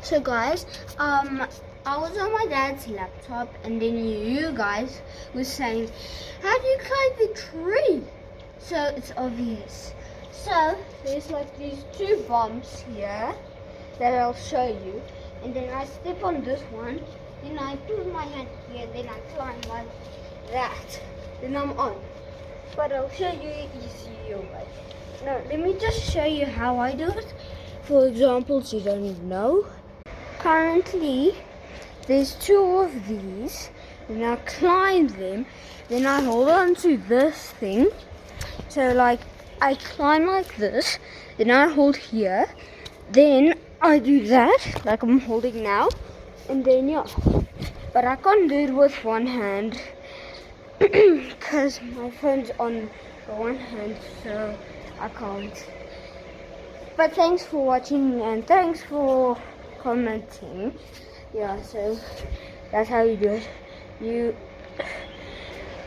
So guys, I was on my dad's laptop and then you guys were saying, how do you climb the tree? So it's obvious. So there's like these two bumps here that I'll show you. And then I step on this one, then I put my hand here, then I climb like that. Then I'm on. But I'll show you an easier way. Now let me just show you how I do it. For example, so you don't know. Currently, there's two of these. Then I climb them. Then I hold on to this thing. So like, I climb like this. Then I hold here. Then I do that, like I'm holding now. And then yeah. But I can't do it with one hand. Because my phone's on one hand. So I can't. But thanks for watching and thanks for commenting. Yeah, so that's how you do it.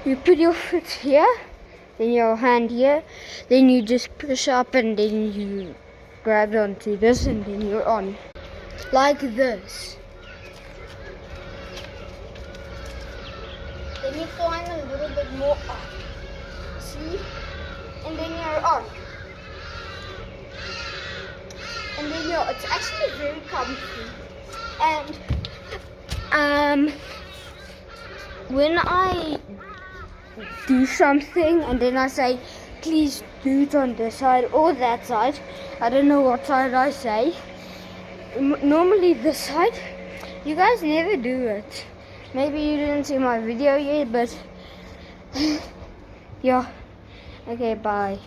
You put your foot here, then your hand here, then you just push up and then you grab onto this and then you're on. Like this. Then you climb a little bit more up. See? And then you're on. And then it's actually very comfy. And when I do something and then I say, please do it on this side or that side, I don't know what side I say. Normally this side. You guys never do it. Maybe you didn't see my video yet, but yeah. Okay, bye.